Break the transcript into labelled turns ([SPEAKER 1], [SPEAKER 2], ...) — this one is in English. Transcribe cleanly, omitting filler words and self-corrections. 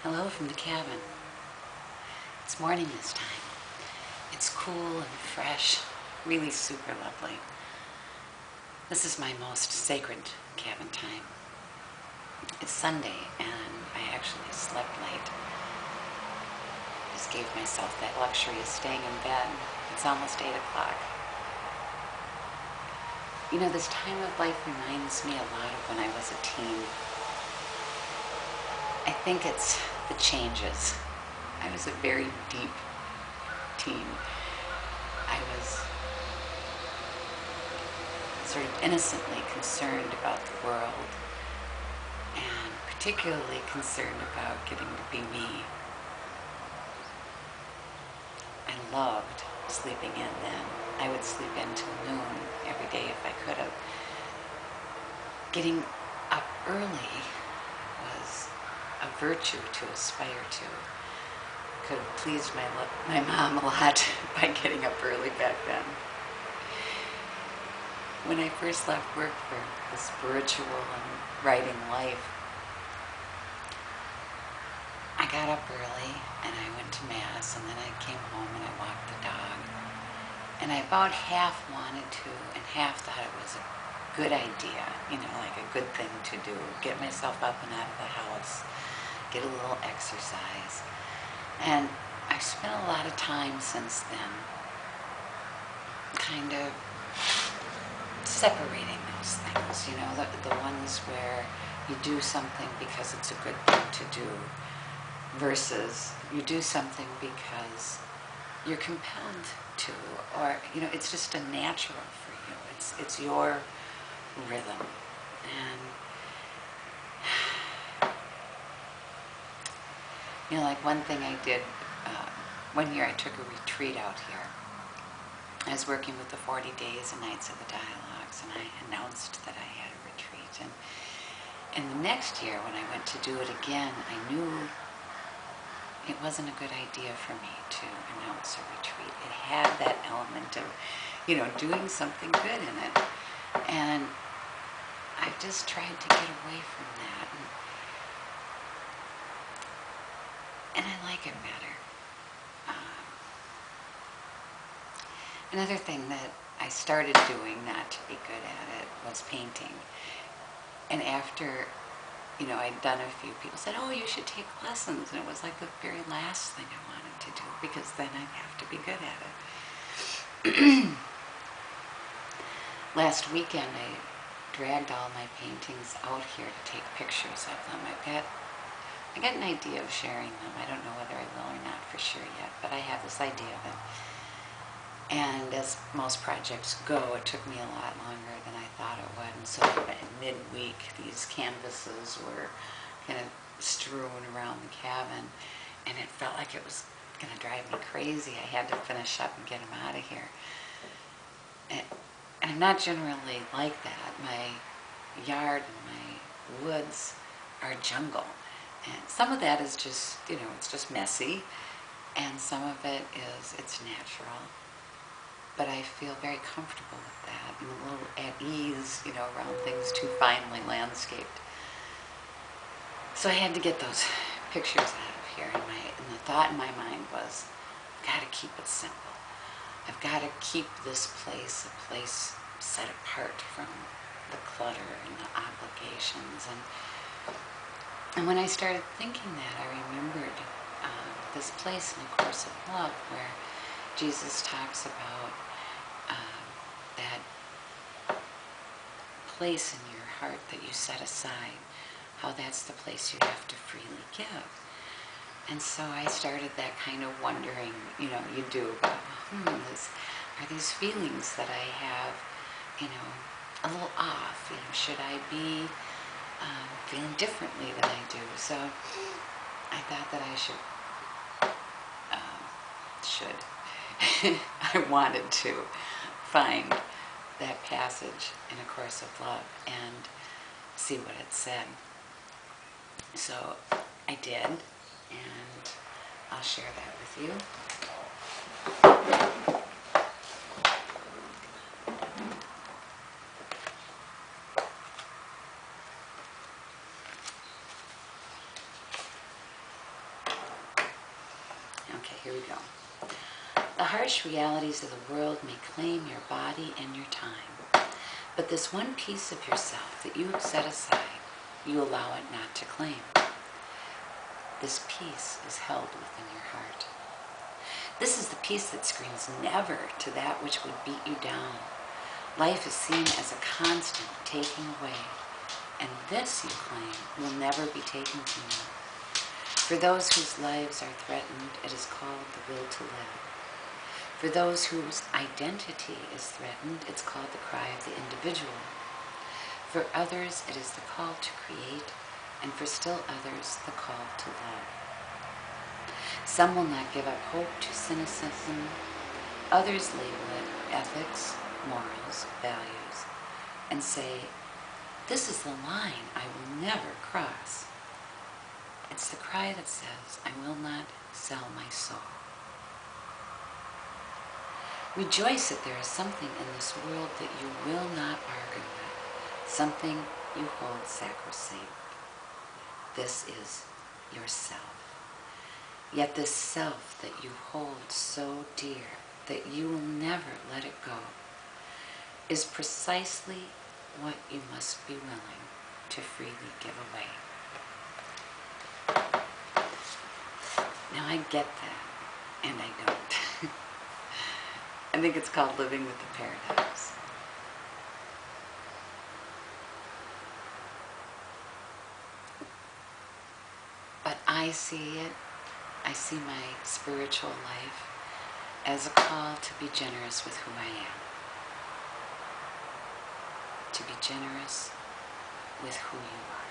[SPEAKER 1] Hello from the cabin. It's morning this time. It's cool and fresh, really super lovely. This is my most sacred cabin time. It's Sunday and I actually slept late. Just gave myself that luxury of staying in bed. It's almost 8 o'clock. You know, this time of life reminds me a lot of when I was a teen. I think it's the changes. I was a very deep teen. I was sort of innocently concerned about the world and particularly concerned about getting to be me. I loved sleeping in then. I would sleep in till noon every day if I could have. Getting up early was a virtue to aspire to. Could have pleased my mom a lot by getting up early back then. When I first left work for the spiritual and writing life, I got up early and I went to Mass, and then I came home and I walked the dog. And I about half wanted to and half thought it was a good idea, like a good thing to do. Get myself up and out of the house, get a little exercise. And I've spent a lot of time since then kind of separating those things, the ones where you do something because it's a good thing to do versus you do something because you're compelled to, or, it's just a natural for you. It's your rhythm. And like one thing I did, one year I took a retreat out here. I was working with the 40 Days and Nights of the Dialogues, and I announced that I had a retreat. And the next year when I went to do it again, I knew it wasn't a good idea for me to announce a retreat. It had that element of, doing something good in it. And I just tried to get away from that. And I like it better. Another thing that I started doing, not to be good at it, was painting. And after, I'd done a few, people said, oh, you should take lessons. And it was like the very last thing I wanted to do, because then I'd have to be good at it. Last weekend, I dragged all my paintings out here to take pictures of them. I got an idea of sharing them. I don't know whether I will or not for sure yet, but I have this idea of it. And as most projects go, it took me a lot longer than I thought it would. And so by midweek, these canvases were kind of strewn around the cabin, and it felt like it was going to drive me crazy. I had to finish up and get them out of here. And I'm not generally like that. My yard and my woods are jungle. And some of that is just, it's just messy. And some of it is, it's natural. But I feel very comfortable with that and a little at ease, around things too finely landscaped. So I had to get those pictures out of here. And the thought in my mind was, I've got to keep it simple. I've got to keep this place a place set apart from the clutter and the obligations. And when I started thinking that, I remembered this place in the Course of Love where Jesus talks about that place in your heart that you set aside, how that's the place you have to freely give. And so I started that kind of wondering, you do about, are these feelings that I have, a little off? Should I be feeling differently than I do? So I thought that I should I wanted to find that passage in A Course of Love and see what it said. So I did, and I'll share that with you. Okay, here we go. The harsh realities of the world may claim your body and your time, but this one piece of yourself that you have set aside, you allow it not to claim. This piece is held within your heart. This is the piece that screams never to that which would beat you down. Life is seen as a constant taking away, and this, you claim, will never be taken from you. For those whose lives are threatened, it is called the will to live. For those whose identity is threatened, it's called the cry of the individual. For others, it is the call to create, and for still others, the call to love. Some will not give up hope to cynicism. Others label it ethics, morals, values, and say, this is the line I will never cross. It's the cry that says, I will not sell my soul. Rejoice that there is something in this world that you will not argue with, something you hold sacrosanct. This is yourself. Yet this self that you hold so dear that you will never let it go is precisely what you must be willing to freely give away. Now I get that, and I don't. I think it's called living with the paradox. But I see my spiritual life as a call to be generous with who I am. To be generous with who you are.